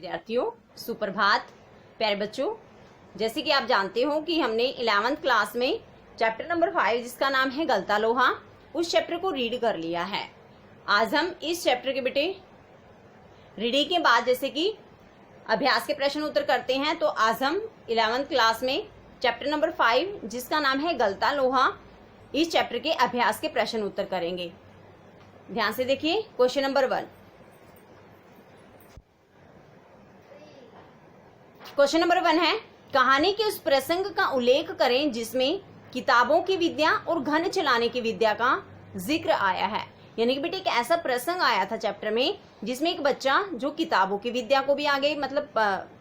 विद्यार्थियों, सुप्रभात। प्यारे बच्चों, जैसे कि आप जानते हो कि हमने 11th क्लास में चैप्टर नंबर 5 जिसका नाम है गलता लोहा, उस चैप्टर को रीड कर लिया है। आज हम इस चैप्टर के बेटे रीडिंग के बाद जैसे कि अभ्यास के प्रश्न उत्तर करते हैं, तो आज हम 11th क्लास में चैप्टर नंबर 5 जिसका नाम है गलता लोहा, इस चैप्टर के अभ्यास के प्रश्न उत्तर करेंगे। ध्यान से देखिए। Question number 1। क्वेश्चन नंबर 1 है, कहानी के उस प्रसंग का उल्लेख करें जिसमें किताबों की विद्या और घन चलाने की विद्या का जिक्र आया है। यानी कि बेटे एक ऐसा प्रसंग आया था चैप्टर में जिसमें एक बच्चा जो किताबों की विद्या को भी आगे मतलब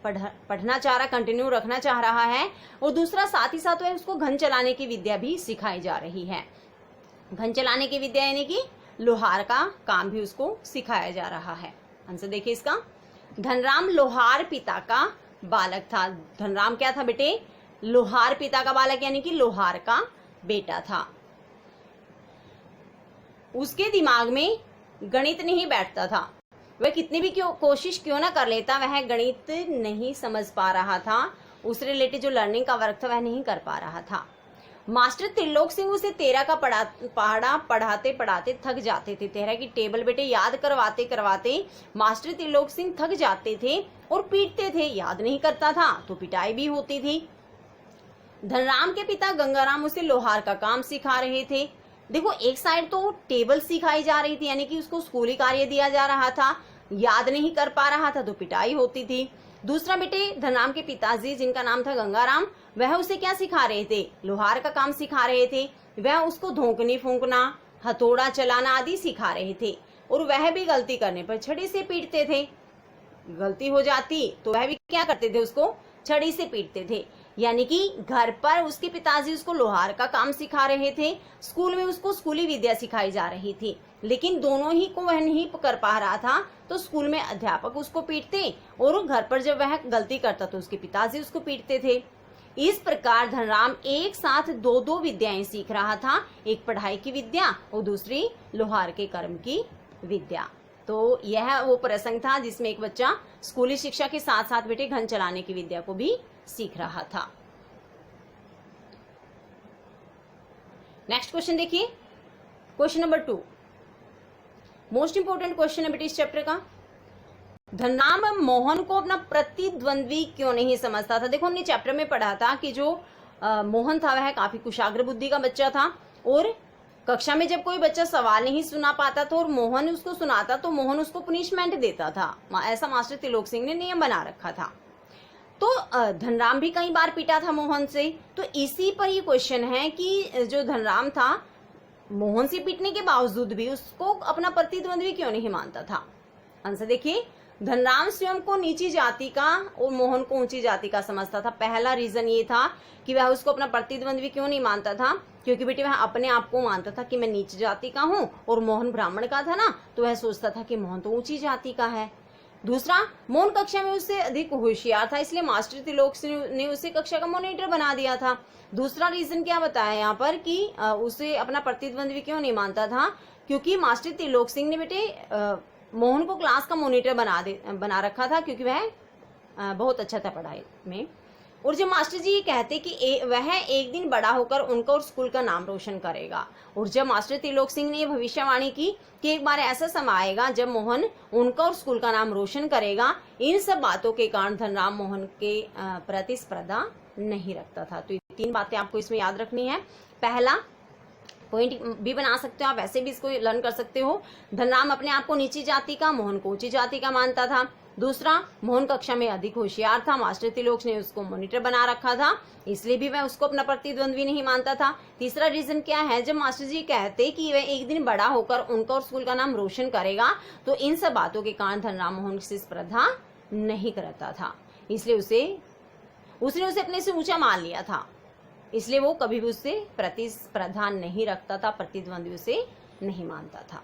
पढ़ना चाह रहा, कंटिन्यू रखना चाह रहा है, और दूसरा साथ ही साथ उसको घन चलाने की विद्या भी सिखाई जा रही है। घन चलाने की विद्या यानी कि लोहार का काम भी उसको सिखाया जा रहा है। आंसर देखिए इसका। धनराम लोहार पिता का बालक था। धनराम क्या था बेटे? लोहार पिता का बालक यानी कि लोहार का बेटा था। उसके दिमाग में गणित नहीं बैठता था। वह कितनी भी कोशिश क्यों ना कर लेता, वह गणित नहीं समझ पा रहा था। उससे रिलेटेड जो लर्निंग का वर्क था वह नहीं कर पा रहा था। मास्टर त्रिलोक सिंह उसे 13 का पढ़ा पढ़ाते पढ़ाते थक जाते थे। 13 की टेबल बेटे याद करवाते करवाते मास्टर त्रिलोक सिंह थक जाते थे और पीटते थे। याद नहीं करता था तो पिटाई भी होती थी। धनराम के पिता गंगाराम उसे लोहार का काम सिखा रहे थे। देखो, एक साइड तो टेबल सिखाई जा रही थी यानी कि उसको स्कूली कार्य दिया जा रहा था, याद नहीं कर पा रहा था तो पिटाई होती थी। दूसरा बेटे धनराम के पिताजी जिनका नाम था गंगाराम, वह उसे क्या सिखा रहे थे? लोहार का काम सिखा रहे थे। वह उसको धोकनी फूंकना, हथौड़ा चलाना आदि सिखा रहे थे, और वह भी गलती करने पर छड़ी से पीटते थे। गलती हो जाती तो वह भी क्या करते थे? उसको छड़ी से पीटते थे। यानी कि घर पर उसके पिताजी उसको लोहार का काम सिखा रहे थे, स्कूल में उसको स्कूली विद्या सिखाई जा रही थी, लेकिन दोनों ही को वह नहीं कर पा रहा था। तो स्कूल में अध्यापक उसको पीटते और घर पर जब वह गलती करता तो उसके पिताजी उसको पीटते थे। इस प्रकार धनराम एक साथ दो विद्याएं सीख रहा था, एक पढ़ाई की विद्या और दूसरी लोहार के कर्म की विद्या। तो यह वो प्रसंग था जिसमें एक बच्चा स्कूली शिक्षा के साथ साथ बेटे घन चलाने की विद्या को भी सीख रहा था। नेक्स्ट क्वेश्चन देखिए। Question number 2 most important question है बेटे इस चैप्टर का। धनराम मोहन को अपना प्रतिद्वंद्वी क्यों नहीं समझता था? देखो, हमने चैप्टर में पढ़ा था कि जो मोहन था वह काफी कुशाग्र बुद्धि का बच्चा था, और कक्षा में जब कोई बच्चा सवाल नहीं सुना पाता था और मोहन उसको सुनाता तो मोहन उसको पनिशमेंट देता था। ऐसा मास्टर त्रिलोक सिंह ने नियम बना रखा था। तो धनराम भी कई बार पीटा था मोहन से। तो इसी पर ये क्वेश्चन है कि जो धनराम था मोहन से पीटने के बावजूद भी उसको अपना प्रतिद्वंद्वी क्यों नहीं मानता था? आंसर देखिए। धनराम स्वयं को नीची जाति का और मोहन को ऊंची जाति का समझता था। पहला रीजन ये था कि वह उसको अपना प्रतिद्वंद्वी क्यों नहीं मानता था, क्योंकि बेटे वह अपने आप को मानता था कि मैं नीच जाति का हूँ और मोहन ब्राह्मण का था ना, तो वह सोचता था कि मोहन तो ऊंची जाति का है। दूसरा, मोहन कक्षा में उससे अधिक होशियार था, इसलिए मास्टर त्रिलोक ने उसे कक्षा का मॉनिटर बना दिया था। दूसरा रीजन क्या बताया यहाँ पर कि उसे अपना प्रतिद्वंद्वी क्यों नहीं मानता था, क्योंकि मास्टर त्रिलोक सिंह ने बेटे मोहन को क्लास का मॉनिटर बना रखा था, क्योंकि वह बहुत अच्छा था पढ़ाई में। और जब मास्टर जी ये कहते कि वह एक दिन बड़ा होकर उनका और स्कूल का नाम रोशन करेगा, और जब मास्टर त्रिलोक सिंह ने ये भविष्यवाणी की कि एक बार ऐसा समय आएगा जब मोहन उनका और स्कूल का नाम रोशन करेगा, इन सब बातों के कारण धनराम मोहन के प्रतिस्पर्धा नहीं रखता था। तो ये 3 बातें आपको इसमें याद रखनी है। पहला पॉइंट भी बना सकते हो आप, वैसे भी इसको लर्न कर सकते हो। धनराम अपने आप को नीची जाति का, मोहन को ऊंची जाति का मानता था। दूसरा, मोहन कक्षा में अधिक होशियार था, मास्टर त्रिलोक ने उसको मॉनिटर बना रखा था, इसलिए भी वह उसको अपना प्रतिद्वंद्वी नहीं मानता था। तीसरा रीजन क्या है? जब मास्टर जी कहते कि वह एक दिन बड़ा होकर उनका और स्कूल का नाम रोशन करेगा, तो इन सब बातों के कारण धनराम मोहन से स्पर्धा नहीं करता था, इसलिए उसने उसे अपने से ऊंचा मान लिया था, इसलिए वो कभी भी उससे प्रतिस्पर्धा नहीं रखता था, प्रतिद्वंद्वी उसे नहीं मानता था।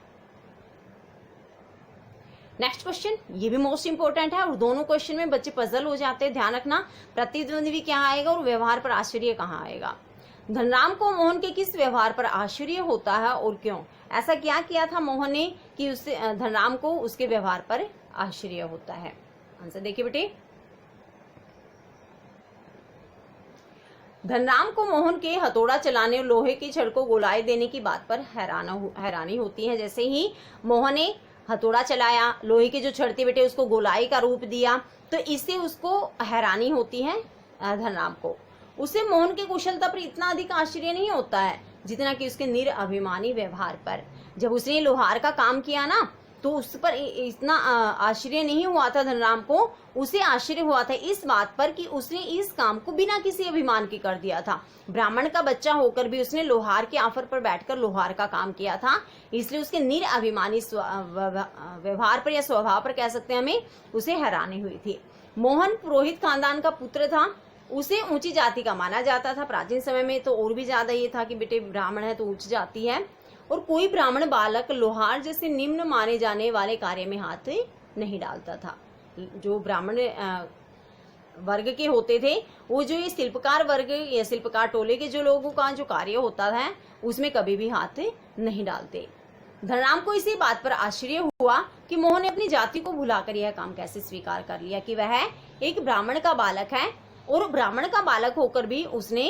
नेक्स्ट क्वेश्चन, ये भी मोस्ट इंपोर्टेंट है और दोनों क्वेश्चन में बच्चे पजल हो जाते हैं। ध्यान रखना, प्रतिद्वंद्वी क्या आएगा और व्यवहार पर आश्चर्य कहाँ आएगा। धनराम को मोहन के किस व्यवहार पर आश्चर्य होता है और क्यों? ऐसा क्या किया था मोहन ने कि उससे धनराम को उसके व्यवहार पर आश्चर्य होता है? आंसर देखिए बेटे, धनराम को मोहन के हथौड़ा चलाने और लोहे की छड़ को गोलाई देने की बात पर हैरानी होती है। जैसे ही मोहन ने हथौड़ा चलाया, लोहे की जो छड़ थी बेटे उसको गोलाई का रूप दिया, तो इससे उसको हैरानी होती है धनराम को। उसे मोहन के कुशलता पर इतना अधिक आश्चर्य नहीं होता है जितना कि उसके निरअभिमानी व्यवहार पर। जब उसने लोहार का काम किया ना, तो उस पर इतना आश्चर्य नहीं हुआ था धनराम को। उसे आश्चर्य हुआ था इस बात पर कि उसने इस काम को बिना किसी अभिमान के कर दिया था। ब्राह्मण का बच्चा होकर भी उसने लोहार के आफर पर बैठकर लोहार का काम किया था, इसलिए उसके निरअभिमानी व्यवहार पर या स्वभाव पर कह सकते हैं हमें, उसे हैरानी हुई थी। मोहन पुरोहित खानदान का पुत्र था, उसे ऊंची जाति का माना जाता था। प्राचीन समय में तो और भी ज्यादा ये था कि बेटे ब्राह्मण है तो उच्च जाति है, और कोई ब्राह्मण बालक लोहार जैसे निम्न माने जाने वाले कार्य में हाथ नहीं डालता था। जो ब्राह्मण वर्ग के होते थे, वो जो ये शिल्पकार वर्ग या शिल्पकार टोले के जो लोगों का जो कार्य होता है उसमें कभी भी हाथ नहीं डालते। धनराम को इसी बात पर आश्चर्य हुआ कि मोहन ने अपनी जाति को भुलाकर यह काम कैसे स्वीकार कर लिया कि वह एक ब्राह्मण का बालक है, और ब्राह्मण का बालक होकर भी उसने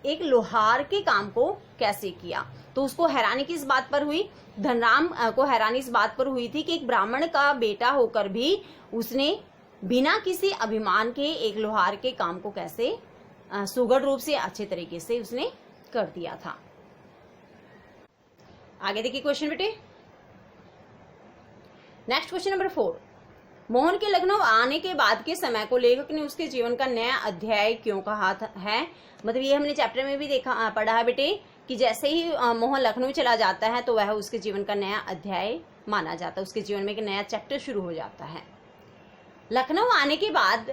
एक लोहार के काम को कैसे किया। तो उसको हैरानी किस बात पर हुई, धनराम को हैरानी इस बात पर हुई थी कि एक ब्राह्मण का बेटा होकर भी उसने बिना किसी अभिमान के एक लोहार के काम को कैसे सुगढ़ रूप से अच्छे तरीके से उसने कर दिया था। आगे देखिए क्वेश्चन बेटे, नेक्स्ट क्वेश्चन नंबर 4। मोहन के लखनऊ आने के बाद के समय को लेखक ने उसके जीवन का नया अध्याय क्यों कहा है। मतलब ये हमने चैप्टर में भी पढ़ा है बेटे कि जैसे ही मोहन लखनऊ चला जाता है तो वह उसके जीवन का नया अध्याय माना जाता है, उसके जीवन में एक नया चैप्टर शुरू हो जाता है। लखनऊ आने के बाद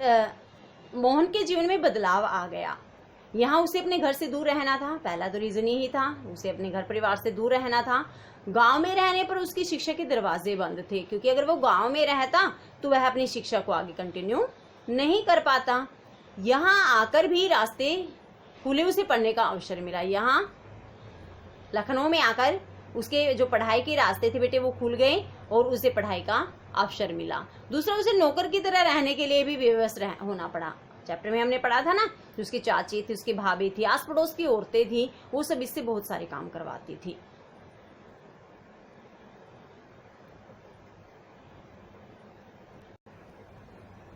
मोहन के जीवन में बदलाव आ गया। यहाँ उसे अपने घर से दूर रहना था, पहला तो रीजन यही था, उसे अपने घर परिवार से दूर रहना था। गांव में रहने पर उसकी शिक्षा के दरवाजे बंद थे, क्योंकि अगर वो गांव में रहता तो वह अपनी शिक्षा को आगे कंटिन्यू नहीं कर पाता। यहाँ आकर भी रास्ते खुले, उसे पढ़ने का अवसर मिला। यहाँ लखनऊ में आकर उसके जो पढ़ाई के रास्ते थे बेटे वो खुल गए और उसे पढ़ाई का अवसर मिला। दूसरा, उसे नौकर की तरह रहने के लिए भी विवश होना पड़ा। चैप्टर में हमने पढ़ा था ना, जो उसकी चाची थी, उसकी भाभी थी, आस पड़ोस की औरतें थी, वो सब इससे बहुत सारे काम करवाती थी।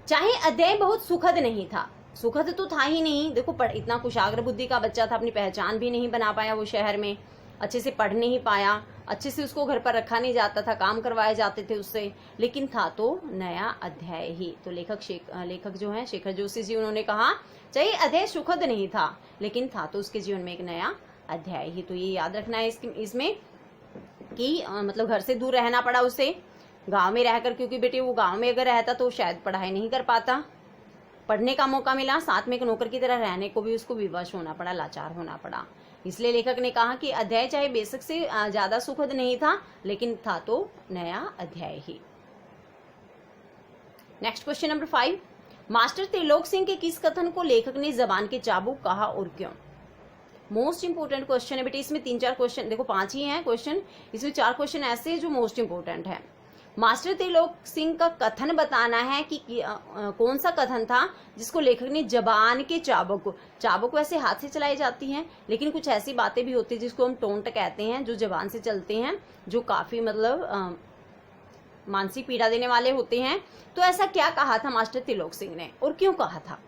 चाहे अध्याय बहुत सुखद नहीं था, सुखद तो था ही नहीं। देखो इतना कुशाग्र बुद्धि का बच्चा था, अपनी पहचान भी नहीं बना पाया, वो शहर में अच्छे से पढ़ नहीं पाया, अच्छे से उसको घर पर रखा नहीं जाता था, काम करवाए जाते थे उससे, लेकिन था तो नया अध्याय ही। तो लेखक जो है शेखर जोशी जी, उन्होंने कहा चाहे अध्याय सुखद नहीं था लेकिन था तो उसके जीवन में एक नया अध्याय ही। तो ये याद रखना है इसमें कि मतलब घर से दूर रहना पड़ा उसे गांव में रहकर, क्योंकि बेटे वो गांव में अगर रहता तो शायद पढ़ाई नहीं कर पाता। पढ़ने का मौका मिला, साथ में एक नौकर की तरह रहने को भी उसको विवश होना पड़ा, लाचार होना पड़ा। इसलिए लेखक ने कहा कि अध्याय चाहे बेशक से ज्यादा सुखद नहीं था लेकिन था तो नया अध्याय ही। Next question number 5। Master Trilok Singh के किस कथन को लेखक ने जबान के चाबुक कहा और क्यों। मोस्ट इंपोर्टेंट क्वेश्चन है बेटे। इसमें 3-4 क्वेश्चन, देखो 5 ही हैं क्वेश्चन, इसमें 4 क्वेश्चन ऐसे हैं जो मोस्ट इंपोर्टेंट है। मास्टर त्रिलोक सिंह का कथन बताना है कि कौन सा कथन था जिसको लेखक ने जबान के चाबुक वैसे हाथ से चलाई जाती हैं, लेकिन कुछ ऐसी बातें भी होती है जिसको हम टोंट कहते हैं, जो जबान से चलते हैं, जो काफी मतलब मानसिक पीड़ा देने वाले होते हैं। तो ऐसा क्या कहा था मास्टर त्रिलोक सिंह ने और क्यों कहा था।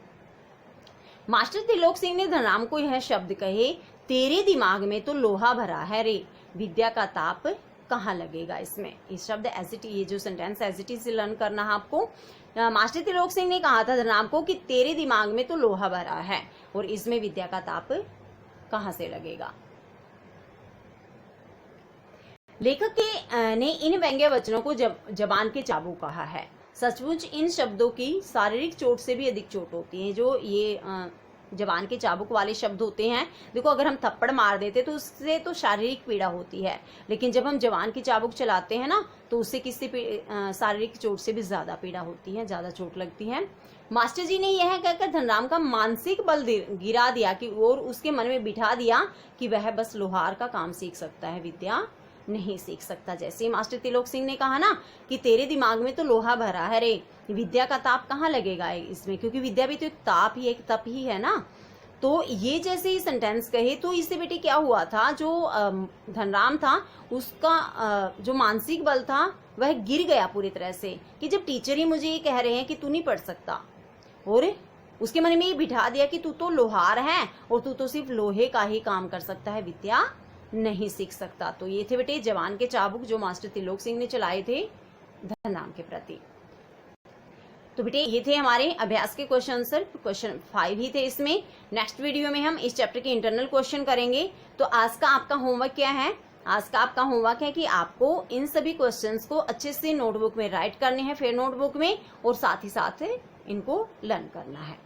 मास्टर त्रिलोक सिंह ने धनराम को यह शब्द कहे, तेरे दिमाग में तो लोहा भरा है रे, विद्या का ताप कहाँ लगेगा। इसमें इस शब्द एसिटी, ये जो सेंटेंस एसिटी से लर्न करना है आपको। मास्टर त्रिलोक सिंह ने कहा था धनराम को कि तेरे दिमाग में तो लोहा भरा है और इसमें विद्या का ताप कहाँ से लगेगा। लेखक ने इन व्यंग्य वचनों को जबान के चाबुक कहा है। सचमुच इन शब्दों की शारीरिक चोट से भी अधिक चोट होती है। जो ये जबान के चाबुक वाले शब्द होते हैं, देखो अगर हम थप्पड़ मार देते तो उससे तो शारीरिक पीड़ा होती है, लेकिन जब हम जबान की चाबुक चलाते हैं ना तो उससे किसी शारीरिक चोट से भी ज्यादा पीड़ा होती है, ज्यादा चोट लगती है। मास्टर जी ने यह कहकर धनराम का मानसिक बल गिरा दिया कि और उसके मन में बिठा दिया कि वह बस लोहार का काम सीख सकता है, विद्या नहीं सीख सकता। जैसे मास्टर त्रिलोक सिंह ने कहा ना कि तेरे दिमाग में तो लोहा भरा है रे, विद्या का ताप कहाँ लगेगा इसमें, क्योंकि विद्या भी तो एक ताप ही, एक तप ही है ना। तो ये जैसे ही सेंटेंस कहे तो इससे बेटे क्या हुआ था, जो धनराम था उसका जो मानसिक बल था वह गिर गया पूरी तरह से, कि जब टीचर ही मुझे ये कह रहे हैं कि तू नहीं पढ़ सकता, और उसके मन में ये बिठा दिया कि तू तो लोहार है और तू तो सिर्फ लोहे का ही काम कर सकता है, विद्या नहीं सीख सकता। तो ये थे बेटे जवान के चाबुक जो मास्टर त्रिलोक सिंह ने चलाए थे धनराम के प्रति। तो बेटे ये थे हमारे अभ्यास के क्वेश्चन आंसर, क्वेश्चन 5 ही थे इसमें। नेक्स्ट वीडियो में हम इस चैप्टर के इंटरनल क्वेश्चन करेंगे। तो आज का आपका होमवर्क क्या है? आज का आपका होमवर्क है कि आपको इन सभी क्वेश्चंस को अच्छे से नोटबुक में राइट करने हैं, फिर नोटबुक में, और साथ ही साथ इनको लर्न करना है।